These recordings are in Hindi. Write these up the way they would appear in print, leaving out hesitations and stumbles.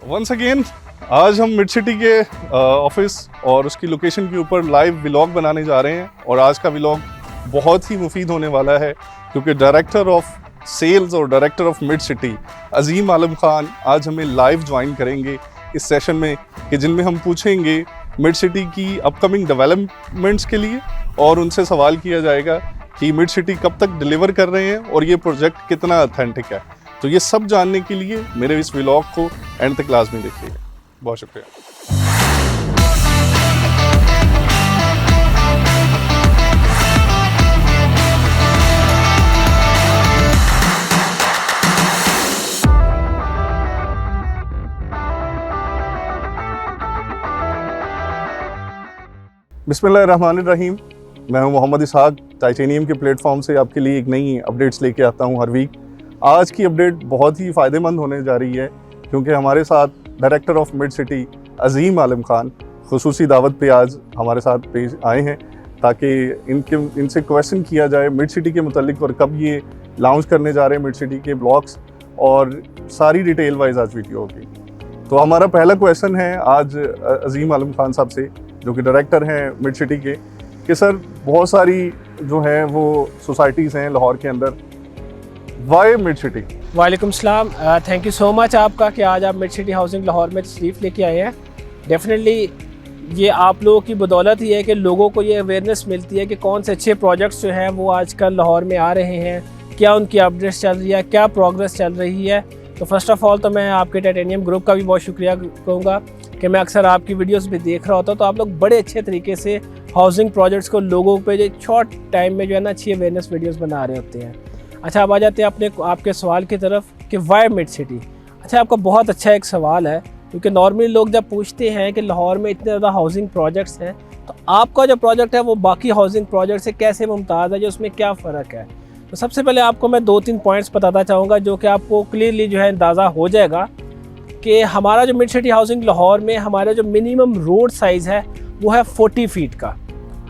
वंस अगेन आज हम मिड सिटी के ऑफिस और उसकी लोकेशन के ऊपर लाइव व्लॉग बनाने जा रहे हैं और आज का व्लॉग बहुत ही मुफीद होने वाला है क्योंकि डायरेक्टर ऑफ सेल्स और डायरेक्टर ऑफ मिड सिटी अजीम आलम खान आज हमें लाइव ज्वाइन करेंगे इस सेशन में कि जिनमें हम पूछेंगे मिड सिटी की अपकमिंग डेवलपमेंट्स के लिए और उनसे सवाल किया जाएगा कि मिड सिटी कब तक डिलीवर कर रहे हैं और ये प्रोजेक्ट कितना ऑथेंटिक है। तो ये सब जानने के लिए मेरे इस व्लॉग को एंड तक लाजमी देखिएगा। बहुत शुक्रिया। बिस्मिल्लाहिर्रहमानिर्रहीम। मैं हूं मोहम्मद इसहाक। टाइटेनियम के प्लेटफॉर्म से आपके लिए एक नई अपडेट्स लेके आता हूं हर वीक। आज की अपडेट बहुत ही फ़ायदेमंद होने जा रही है क्योंकि हमारे साथ डायरेक्टर ऑफ मिड सिटी अजीम आलम खान खुसूसी दावत पे आज हमारे साथ पेश आए हैं ताकि इनसे क्वेश्चन किया जाए मिड सिटी के मुतालिक और कब ये लॉन्च करने जा रहे हैं मिड सिटी के ब्लॉग्स और सारी डिटेल वाइज आज वीडियो होगी। तो हमारा पहला क्वेश्चन है आज अजीम आलम खान साहब से जो कि डायरेक्टर हैं मिड सिटी के कि सर बहुत सारी जो हैं वो सोसाइटीज़ हैं लाहौर के अंदर, वाई मिड सिटी? वालेकुम सलाम, थैंक यू सो मच आपका कि आज आप मिड सिटी हाउसिंग लाहौर में तशरीफ़ लेके आए हैं। डेफिनेटली ये आप लोगों की बदौलत ही है कि लोगों को ये अवेयरनेस मिलती है कि कौन से अच्छे प्रोजेक्ट्स जो हैं वो आजकल लाहौर में आ रहे हैं, क्या उनकी अपडेट्स चल रही है, क्या प्रोग्रेस चल रही है। तो फर्स्ट ऑफ़ ऑल तो मैं आपके टाइटेनियम ग्रुप का भी बहुत शुक्रिया कहूँगा कि मैं अक्सर आपकी वीडियोस भी देख रहा होता हूँ। तो आप लोग बड़े अच्छे तरीके से हाउसिंग प्रोजेक्ट्स को लोगों पे जो शॉर्ट टाइम में जो है ना अच्छी अवेयरनेस वीडियोस बना रहे होते हैं। अच्छा, अब आ जाते हैं आपके सवाल की तरफ कि वाई मिड सिटी। अच्छा, आपका बहुत अच्छा एक सवाल है क्योंकि नॉर्मली लोग जब पूछते हैं कि लाहौर में इतने ज़्यादा हाउसिंग प्रोजेक्ट्स हैं तो आपका जो प्रोजेक्ट है वो बाकी हाउसिंग प्रोजेक्ट से कैसे मुमताज़ है, जो उसमें क्या फ़र्क है। तो सबसे पहले आपको मैं 2-3 पॉइंट्स बताना चाहूँगा जो कि आपको क्लियरली जो है अंदाज़ा हो जाएगा कि हमारा जो मिड सिटी हाउसिंग लाहौर में हमारा जो मिनिमम रोड साइज़ है वो है 40 फीट का।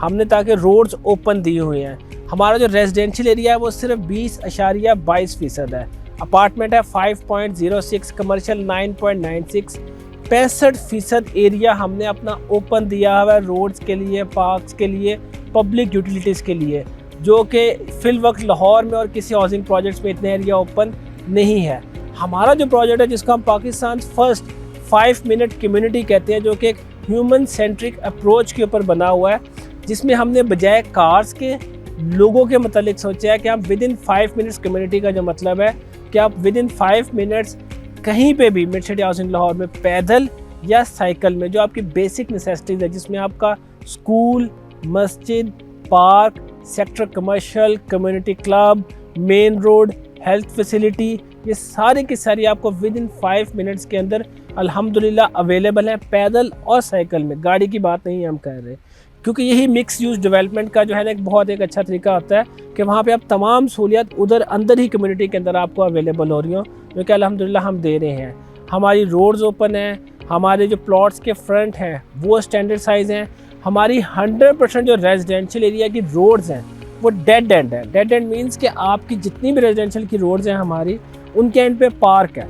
हमने ताकि रोड्स ओपन दिए हुए हैं। हमारा जो रेजिडेंशियल एरिया है वो सिर्फ 20.22% है। अपार्टमेंट है 5.06, कमर्शियल 9.96, 65% एरिया हमने अपना ओपन दिया हुआ है रोड्स के लिए, पार्क्स के लिए, पब्लिक यूटिलिटीज़ के लिए, जो कि फिल वक्त लाहौर में और किसी हाउसिंग प्रोजेक्ट्स में इतने एरिया ओपन नहीं है। हमारा जो प्रोजेक्ट है जिसको हम पाकिस्तान फर्स्ट 5 मिनट कम्युनिटी कहते हैं, जो कि एक ह्यूमन सेंट्रिक अप्रोच के ऊपर बना हुआ है, जिसमें हमने बजाय कार्स के लोगों के मतलब सोचा है कि आप विद इन 5 मिनट्स कम्युनिटी का जो मतलब है कि आप विद इन 5 मिनट्स कहीं पे भी मिड सिटी हाउसिंग लाहौर में पैदल या साइकिल में जो आपकी बेसिक नेसेसिटीज़ है, जिसमें आपका स्कूल, मस्जिद, park, sector commercial, community club, main road, health facility, ये सारी की सारी आपको विद इन 5 मिनट्स के अंदर अल्हम्दुलिल्लाह अवेलेबल है, पैदल और साइकिल में। गाड़ी की बात नहीं हम कह रहे क्योंकि यही मिक्स यूज़ डेवलपमेंट का जो है ना एक अच्छा तरीका होता है कि वहाँ पे आप तमाम सहूलियत उधर अंदर ही कम्युनिटी के अंदर आपको अवेलेबल हो रही हो, जो कि अल्हम्दुलिल्लाह हम दे रहे हैं। हमारी रोड्स ओपन हैं, हमारे जो प्लॉट्स के फ्रंट हैं वो स्टैंडर्ड साइज़ हैं, हमारी 100% जो रेजिडेंशियल एरिया की रोड्स हैं वो डेड एंड है। डेड एंड मीन्स कि आपकी जितनी भी रेजिडेंशियल की रोड्स हैं हमारी, उनके एंड पे पार्क है,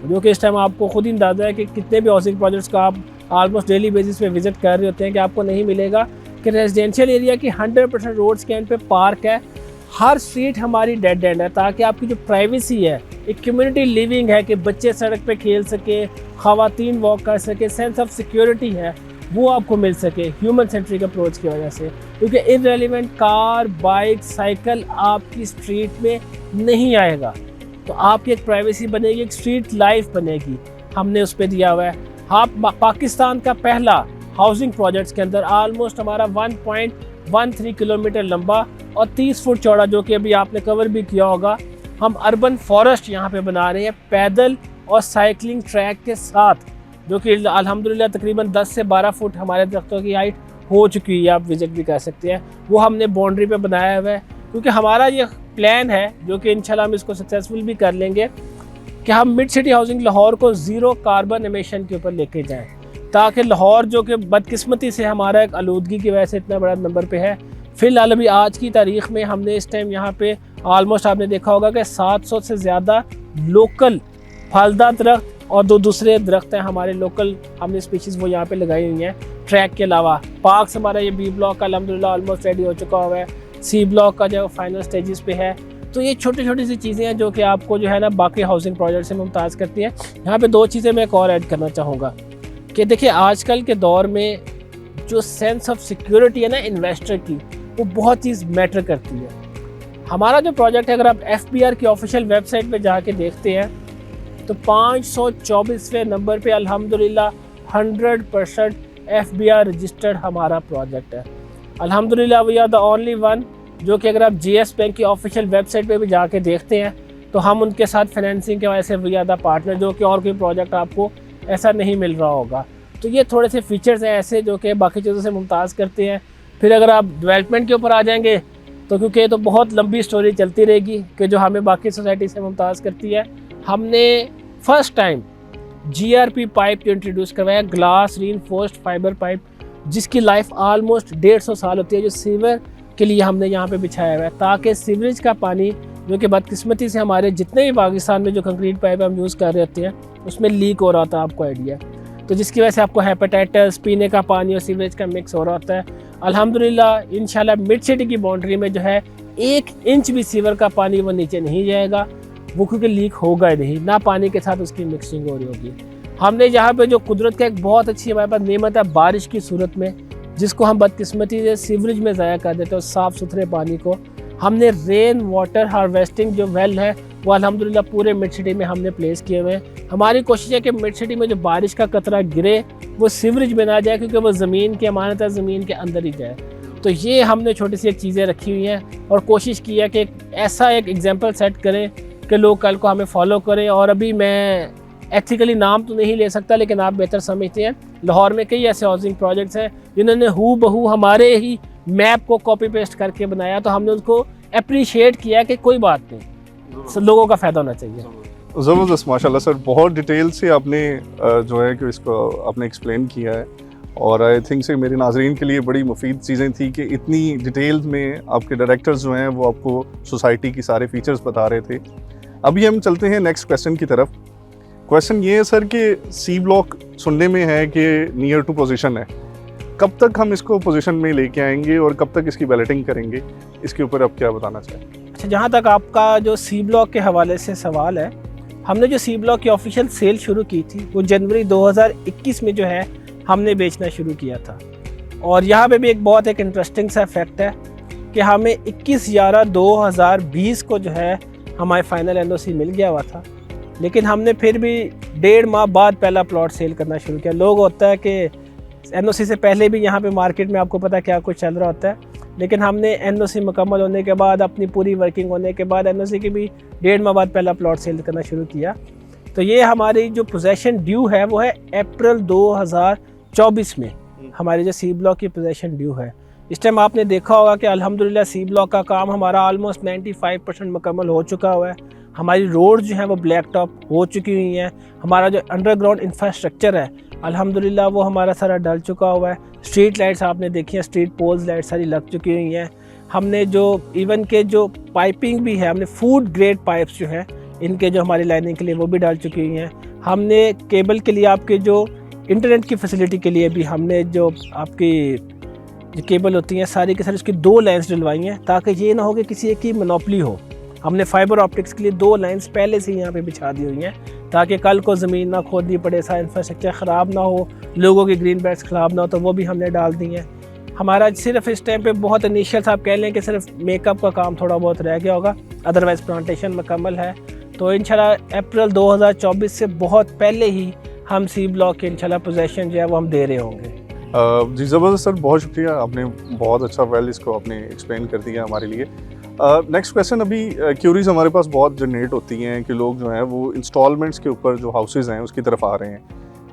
जो कि इस टाइम आपको खुद ही अंदाज़ा है कि कितने भी हाउसिंग प्रोजेक्ट्स का आप ऑलमोस्ट डेली बेसिस पे विजिट कर रहे होते हैं कि आपको नहीं मिलेगा कि रेजिडेंशियल एरिया की 100% रोड्स के एंड पे पार्क है। हर स्ट्रीट हमारी डेड एंड है ताकि आपकी जो प्राइवेसी है, एक कम्युनिटी लिविंग है कि बच्चे सड़क पे खेल सके, ख़वातीन वॉक कर सके, सेंस ऑफ सिक्योरिटी है वो आपको मिल सके ह्यूमन सेंट्रिक अप्रोच की वजह से। क्योंकि इररेलेवेंट कार, बाइक, साइकिल आपकी स्ट्रीट में नहीं आएगा, तो आपकी एक प्राइवेसी बनेगी, एक स्ट्रीट लाइफ बनेगी, हमने उस पर दिया हुआ है। आप पाकिस्तान का पहला हाउसिंग प्रोजेक्ट्स के अंदर ऑलमोस्ट हमारा 1.13 किलोमीटर लंबा और 30 फुट चौड़ा, जो कि अभी आपने कवर भी किया होगा, हम अर्बन फॉरेस्ट यहाँ पे बना रहे हैं पैदल और साइकिलिंग ट्रैक के साथ, जो कि अल्हम्दुलिल्लाह तकरीबन 10 से 12 फुट हमारे दरख्तों की हाइट हो चुकी है। आप विजिट भी कर सकते हैं, वो हमने बाउंड्री पे बनाया हुआ है क्योंकि हमारा ये प्लान है, जो कि इंशाल्लाह हम इसको सक्सेसफुल भी कर लेंगे, कि हम मिड सिटी हाउसिंग लाहौर को ज़ीरो कार्बन एमिशन के ऊपर लेके जाएं, ताकि लाहौर जो कि बदकिस्मती से हमारा एक आलूदगी की वजह से इतना बड़ा नंबर पे है। फ़िलहाल अभी आज की तारीख़ में हमने इस टाइम यहाँ पे ऑलमोस्ट आपने देखा होगा कि 700 से ज़्यादा लोकल फलदार दरख्त और दो दूसरे दरख्त हैं हमारे लोकल, हमने स्पीशीज़ वो यहाँ पे लगाई हुई हैं ट्रैक के अलावा। पार्क्स हमारा ये बी ब्लॉक का अल्हम्दुलिल्लाह ऑलमोस्ट रेडी हो चुका हुआ है, सी ब्लॉक का जो फाइनल स्टेजेस पे है। तो ये छोटी छोटी सी चीज़ें हैं जो कि आपको जो है ना बाकी हाउसिंग प्रोजेक्ट से मुमताज़ करती हैं। यहाँ पे दो चीज़ें मैं एक और ऐड करना चाहूँगा कि देखिए आजकल के दौर में जो सेंस ऑफ सिक्योरिटी है ना इन्वेस्टर की, वो बहुत चीज़ मैटर करती है। हमारा जो प्रोजेक्ट है, अगर आप FBR की ऑफिशियल वेबसाइट पे जाके देखते हैं तो 524वें नंबर पे अल्हम्दुलिल्लाह 100% FBR रजिस्टर्ड हमारा प्रोजेक्ट है। अल्हम्दुलिल्लाह we are the only one जो कि अगर आप GS बैंक की ऑफिशियल वेबसाइट पे भी जाके देखते हैं तो हम उनके साथ फाइनेंसिंग के वजह से वी आर द पार्टनर, जो कि और कोई प्रोजेक्ट आपको ऐसा नहीं मिल रहा होगा। तो ये थोड़े से फीचर्स हैं ऐसे जो कि बाकी चीज़ों से मुमताज़ करते हैं। फिर अगर आप डेवलपमेंट के ऊपर आ जाएंगे तो क्योंकि ये तो बहुत लंबी स्टोरी चलती रहेगी कि जो हमें बाकी सोसाइटी से मुमताज़ करती है। हमने फर्स्ट टाइम GRP पाइप जो इंट्रोड्यूस करवाया, ग्लास रीइंफोर्स्ड फाइबर पाइप, जिसकी लाइफ ऑलमोस्ट 150 साल होती है, जो सीवर के लिए हमने यहाँ पे बिछाया हुआ है, ताकि सीवरेज का पानी जो कि बदकिस्मती से हमारे जितने भी पाकिस्तान में जो कंक्रीट पाइप हम यूज़ कर रहे होते हैं उसमें लीक हो रहा था, आपको आइडिया, तो जिसकी वजह से आपको हेपेटाइटिस, पीने का पानी और सीवरेज का मिक्स हो रहा होता है। अल्हम्दुलिल्लाह इंशाल्लाह मिड सिटी की बाउंड्री में जो है 1 इंच भी सीवर का पानी वो नीचे नहीं जाएगा, वो क्योंकि लीक होगा ही नहीं, ना पानी के साथ उसकी मिक्सिंग हो रही होगी। हमने यहाँ पे जो कुदरत का एक बहुत अच्छी हमारे पास नेमत है बारिश की सूरत में, जिसको हम बदकिस्मती से सीवरेज में ज़ाया कर देते हैं, साफ़ सुथरे पानी को हमने रेन वाटर हार्वेस्टिंग जो वेल है वो अल्हम्दुलिल्लाह पूरे मिड सिटी में हमने प्लेस किए हुए हैं। हमारी कोशिश है कि मिड सिटी में जो बारिश का कतरा गिरे वो सीवरेज में ना जाए, क्योंकि वो ज़मीन की अमानत है, ज़मीन के अंदर ही जाए। तो ये हमने छोटी सी एक चीज़ें रखी हुई हैं और कोशिश की है कि ऐसा एक एग्जाम्पल सेट करें कि लोग कल को हमें फॉलो करें। और अभी मैं एथिकली नाम तो नहीं ले सकता, लेकिन आप बेहतर समझते हैं, लाहौर में कई ऐसे हाउसिंग प्रोजेक्ट्स हैं जिन्होंने हू बहू हमारे ही मैप को कॉपी पेस्ट करके बनाया, तो हमने उसको अप्रिशिएट किया कि कोई बात नहीं, सब लोगों का फ़ायदा होना चाहिए। ज़बरदस्त, माशाल्लाह सर, बहुत डिटेल से आपने जो है कि इसको आपने एक्सप्लेन किया है, और आई थिंक से मेरे नाजरीन के लिए बड़ी मुफीद चीज़ें थी कि इतनी डिटेल में आपके डायरेक्टर्स जो हैं वो आपको सोसाइटी की सारे फीचर्स बता रहे थे। अभी हम चलते हैं नेक्स्ट क्वेश्चन की तरफ। क्वेश्चन ये है सर कि सी ब्लॉक सुनने में है कि नियर टू पोजीशन है, कब तक हम इसको पोजीशन में लेके आएंगे और कब तक इसकी बैलेटिंग करेंगे, इसके ऊपर आप क्या बताना चाहेंगे? अच्छा, जहाँ तक आपका जो सी ब्लॉक के हवाले से सवाल है, हमने जो सी ब्लॉक की ऑफिशियल सेल शुरू की थी वो जनवरी 2021 में जो है हमने बेचना शुरू किया था। और यहाँ पे भी एक इंटरेस्टिंग सा फैक्ट है कि हमें 21/11/2020 को जो है हमारे फाइनल NOC मिल गया हुआ था, लेकिन हमने फिर भी 1.5 माह बाद पहला प्लॉट सेल करना शुरू किया। लोग होता है कि NOC से पहले भी यहाँ पे मार्केट में आपको पता है क्या कुछ चल रहा होता है, लेकिन हमने NOC मुकम्मल होने के बाद, अपनी पूरी वर्किंग होने के बाद NOC की भी 1.5 माह बाद पहला प्लॉट सेल करना शुरू किया। तो ये हमारी जो पोजेसन ड्यू है वो है अप्रैल 2024 में हमारी जो सी ब्लॉक की पोजेसन ड्यू है। इस टाइम आपने देखा होगा कि अल्हम्दुलिल्लाह सी ब्लॉक का काम हमारा ऑलमोस्ट 95% मुकम्मल हो चुका हुआ है। हमारी रोड जो है वो ब्लैक टॉप हो चुकी हुई हैं। हमारा जो अंडरग्राउंड इंफ्रास्ट्रक्चर है अल्हम्दुलिल्लाह वो हमारा सारा डल चुका हुआ है। स्ट्रीट लाइट्स आपने देखी हैं, स्ट्रीट पोल्स लाइट सारी लग चुकी हुई हैं। हमने जो इवन के जो पाइपिंग भी है, हमने फूड ग्रेड पाइप्स जो है इनके जो हमारी लाइनिंग के लिए वो भी डाल चुकी हुई हैं। हमने केबल के लिए, आपके जो इंटरनेट की फैसिलिटी के लिए भी हमने जो आपकी जो केबल होती हैं सारी की सारी उसकी 2 लाइन्स डलवाई हैं, ताकि ये ना हो कि किसी एक की मोनोपोली हो। हमने फाइबर ऑप्टिक्स के लिए 2 लाइन्स पहले से यहाँ पे बिछा दी हुई हैं, ताकि कल को ज़मीन ना खोदनी पड़े, सारा इंफ्रास्ट्रक्चर ख़राब ना हो, लोगों की ग्रीन बेल्ट्स ख़राब ना हो, तो वो भी हमने डाल दी हैं। हमारा सिर्फ इस टाइम पे बहुत इनिशियल आप कह लें कि सिर्फ मेकअप का काम थोड़ा बहुत रह गया होगा, अदरवाइज़ प्लांटेशन मुकम्मल है। तो इंशाल्लाह अप्रैल 2024 से बहुत पहले ही हम सी ब्लॉक के इंशाल्लाह पोजेसन जो है वो हम दे रहे होंगे। जी ज़बरदस्त सर, बहुत शुक्रिया, आपने बहुत अच्छा वेल इसको आपने एक्सप्लेन कर दिया हमारे लिए। नेक्स्ट क्वेश्चन, अभी क्यूरीज हमारे पास बहुत जनरेट होती हैं कि लोग जो हैं वो इंस्टॉलमेंट्स के ऊपर जो हाउसेज हैं उसकी तरफ आ रहे हैं।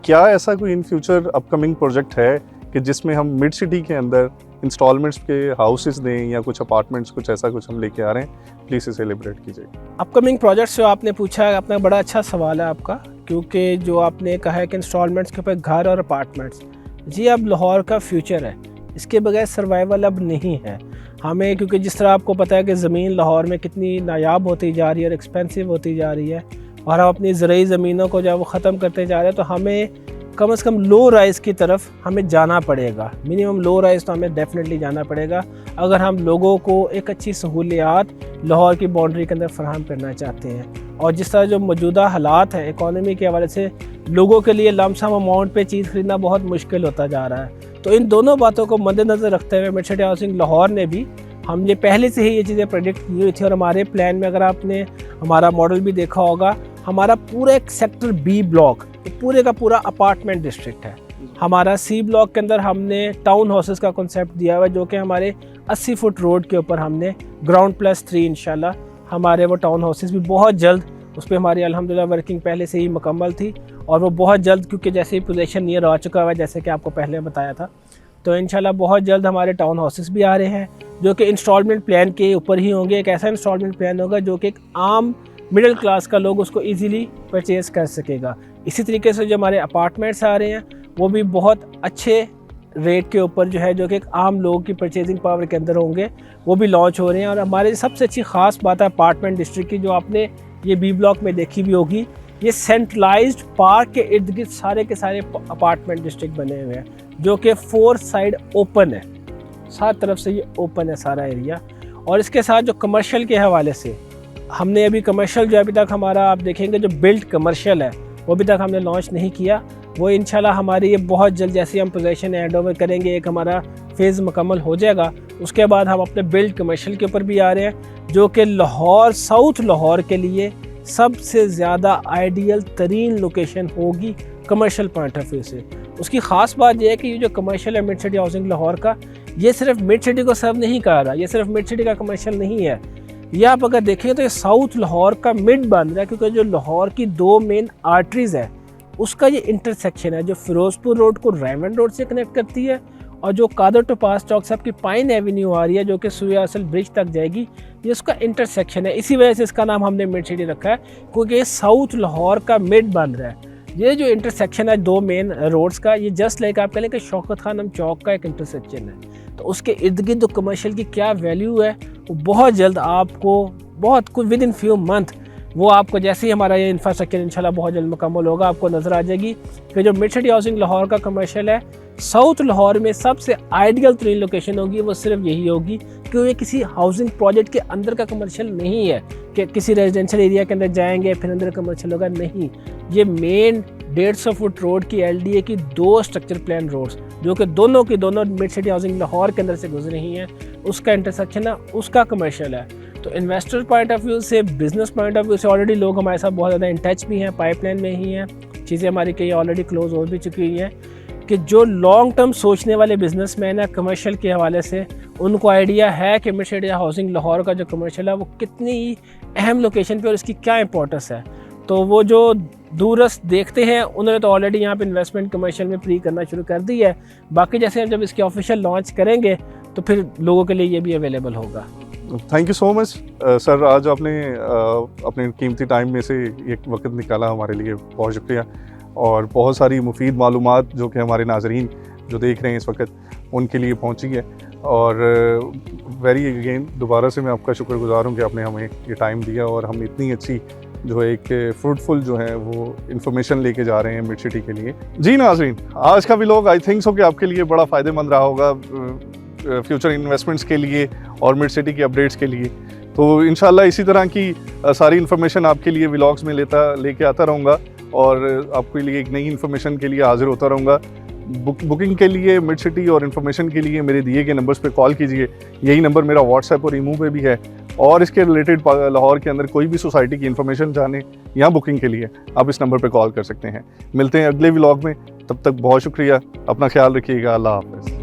क्या ऐसा कोई इन फ्यूचर अपकमिंग प्रोजेक्ट है कि जिसमें हम मिड सिटी के अंदर इंस्टॉलमेंट्स के हाउसेज दें या कुछ अपार्टमेंट्स, कुछ ऐसा कुछ हम लेके आ रहे हैं? प्लीज़ इसे एलिब्रेट कीजिए। अपकमिंग प्रोजेक्ट्स जो आपने पूछा है, अपना बड़ा अच्छा सवाल है आपका, क्योंकि जो आपने कहा है कि इंस्टॉलमेंट्स के ऊपर घर और अपार्टमेंट्स, जी अब लाहौर का फ्यूचर है, इसके बगैर सर्वाइवल अब नहीं है हमें, क्योंकि जिस तरह आपको पता है कि ज़मीन लाहौर में कितनी नायाब होती जा रही है और एक्सपेंसिव होती जा रही है। और हम अपनी ज़रूरी ज़मीनों को जब वो ख़त्म करते जा रहे हैं, तो हमें कम से कम लो राइज़ की तरफ हमें जाना पड़ेगा। मिनिमम लो राइज़ तो हमें डेफिनेटली जाना पड़ेगा अगर हम लोगों को एक अच्छी सहूलियात लाहौर की बाउंड्री के अंदर फराहम करना चाहते हैं। और जिस तरह जो मौजूदा हालात हैं इकॉनमी के हवाले से, लोगों के लिए लमसम अमाउंट पे चीज़ ख़रीदना बहुत मुश्किल होता जा रहा है। तो इन दोनों बातों को मद्देनज़र रखते हुए मिड सिटी हाउसिंग लाहौर ने भी, हमने पहले से ही ये चीज़ें प्रेडिक्ट की हुई थी और हमारे प्लान में अगर आपने हमारा मॉडल भी देखा होगा, हमारा पूरा एक सेक्टर बी ब्लॉक पूरे का पूरा अपार्टमेंट डिस्ट्रिक्ट है। हमारा सी ब्लॉक के अंदर हमने टाउन हाउसेस का कॉन्सेप्ट दिया हुआ है, जो कि हमारे 80 फुट रोड के ऊपर हमने ग्राउंड +3 इंशाल्लाह हमारे वो टाउन हाउसेस भी बहुत जल्द, उस पर हमारी अल्हम्दुलिल्लाह वर्किंग पहले से ही मुकम्मल थी और वो बहुत जल्द, क्योंकि जैसे ही पोजीशन नियर आ चुका हुआ है जैसे कि आपको पहले बताया था, तो इंशाल्लाह बहुत जल्द हमारे टाउन हाउसेस भी आ रहे हैं जो कि इंस्टॉलमेंट प्लान के ऊपर ही होंगे। एक ऐसा इंस्टॉलमेंट प्लान होगा जो कि एक आम मिडिल क्लास का लोग उसको इजीली परचेज़ कर सकेगा। इसी तरीके से जो हमारे अपार्टमेंट्स आ रहे हैं वो भी बहुत अच्छे रेट के ऊपर जो है, जो कि एक आम लोग की परचेजिंग पावर के अंदर होंगे, वो भी लॉन्च हो रहे हैं। और हमारी सबसे अच्छी ख़ास बात है अपार्टमेंट डिस्ट्रिक्ट की, जो आपने ये बी ब्लॉक में देखी भी होगी, ये सेंट्रलाइज्ड पार्क के इर्द गिर्द सारे के सारे अपार्टमेंट डिस्ट्रिक्ट बने हुए हैं, जो कि 4 साइड ओपन है, 7 तरफ से ये ओपन है सारा एरिया। और इसके साथ जो कमर्शियल के हवाले से हमने अभी कमर्शियल जो अभी तक हमारा आप देखेंगे जो बिल्ड कमर्शियल है वो अभी तक हमने लॉन्च नहीं किया, वो इंशाल्लाह हमारी ये बहुत जल्द, जैसे हम पोजीशन हैंड ओवर करेंगे, एक हमारा फेज़ मुकम्मल हो जाएगा, उसके बाद हम अपने बिल्ड कमर्शियल के ऊपर भी आ रहे हैं, जो कि लाहौर, साउथ लाहौर के लिए सबसे ज़्यादा आइडियल तरीन लोकेशन होगी कमर्शियल पॉइंट ऑफ व्यू से। उसकी ख़ास बात यह है कि ये जो कमर्शियल है मिड सिटी हाउसिंग लाहौर का, ये सिर्फ मिड सिटी को सर्व नहीं कर रहा, ये सिर्फ मिड सिटी का कमर्शियल नहीं है, ये आप अगर देखें तो ये साउथ लाहौर का मिड बन रहा है, क्योंकि जो लाहौर की 2 मेन आर्टरीज़ है उसका ये इंटरसेक्शन है, जो फिरोजपुर रोड को रेवन रोड से कनेक्ट करती है और जो कादर टू पास चौक से आपकी पाइन एवेन्यू आ रही है जो कि सुया असल ब्रिज तक जाएगी, ये उसका इंटरसेक्शन है। इसी वजह से इसका नाम हमने मिड सिटी रखा है, क्योंकि ये साउथ लाहौर का मिड बन रहा है। ये जो इंटरसेक्शन है 2 मेन रोड्स का, ये जस्ट लाइक आप कह लें कि शौकत खानम चौक का एक इंटरसेक्शन है, तो उसके इर्द गिर्द कमर्शियल की क्या वैल्यू है वो बहुत जल्द आपको, बहुत कुछ विद इन फ्यू मंथ, वो आपको जैसे ही हमारा ये इंफ्रास्ट्रक्चर इंशाल्लाह बहुत जल्द मुकम्मल होगा, आपको नज़र आ जाएगी कि जो मिड सिटी हाउसिंग लाहौर का कमर्शियल है, साउथ लाहौर में सबसे आइडियल तरीन लोकेशन होगी, वो सिर्फ यही होगी कि ये किसी हाउसिंग प्रोजेक्ट के अंदर का कमर्शियल नहीं है कि किसी रेजिडेंशियल एरिया के अंदर जाएंगे फिर अंदर कमर्शियल होगा, नहीं। ये मेन 150 फुट रोड की LDA की 2 स्ट्रक्चर प्लान रोड्स, जो कि दोनों की दोनों मिड सिटी हाउसिंग लाहौर के अंदर से गुजर रही हैं, उसका इंटरसेक्शन है, उसका कमर्शियल है। तो इन्वेस्टर पॉइंट ऑफ व्यू से, बिजनेस पॉइंट ऑफ व्यू से ऑलरेडी लोग हमारे साथ बहुत ज़्यादा इन टच भी हैं, पाइपलाइन में ही हैं, चीज़ें हमारी कई ऑलरेडी क्लोज हो भी चुकी हुई हैं कि जो लॉन्ग टर्म सोचने वाले बिजनेसमैन है कमर्शियल के हवाले से, उनको आइडिया है कि मिड सिटी हाउसिंग लाहौर का जो कमर्शियल है वो कितनी अहम लोकेशन पे और इसकी क्या इंपॉर्टेंस है। तो वो जो दूरस्थ देखते हैं उन्होंने तो ऑलरेडी यहाँ पे इन्वेस्टमेंट कमर्शियल में प्री करना शुरू कर दी है। बाकी जैसे हम जब इसकी ऑफिशियल लॉन्च करेंगे तो फिर लोगों के लिए ये भी अवेलेबल होगा। Thank you so much sir, आज आपने अपने कीमती टाइम में से एक वक्त निकाला हमारे लिए, बहुत शुक्रिया। और बहुत सारी मुफीद मालूमात जो कि हमारे नाजरीन जो देख रहे हैं इस वक्त उनके लिए पहुंची है। और वेरी अगेन दोबारा से मैं आपका शुक्रगुजार हूं कि आपने हमें ये टाइम दिया और हम इतनी अच्छी जो है एक फ्रूटफुल जो है वो इन्फॉर्मेशन लेके जा रहे हैं मिड सिटी के लिए। जी नाजरीन, आज का व्लॉग आई थिंक सो कि आपके लिए बड़ा फ़ायदेमंद रहा होगा फ्यूचर इन्वेस्टमेंट्स के लिए और मिड सिटी की अपडेट्स के लिए। तो इंशाल्लाह इसी तरह की सारी इन्फॉर्मेशन आपके लिए व्लॉग्स में लेके आता रहूँगा और आपके लिए एक नई इन्फॉर्मेशन के लिए हाजिर होता रहूँगा। बुकिंग के लिए मिड सिटी और इन्फॉर्मेशन के लिए मेरे दिए गए नंबर्स पे कॉल कीजिए। यही नंबर मेरा व्हाट्सएप और ईमो पे भी है। और इसके रिलेटेड लाहौर के अंदर कोई भी सोसाइटी की इन्फॉर्मेशन जाने या बुकिंग के लिए आप इस नंबर पे कॉल कर सकते हैं। मिलते हैं अगले व्लॉग में, तब तक बहुत शुक्रिया, अपना ख्याल रखिएगा, अल्लाह हाफ़िज़।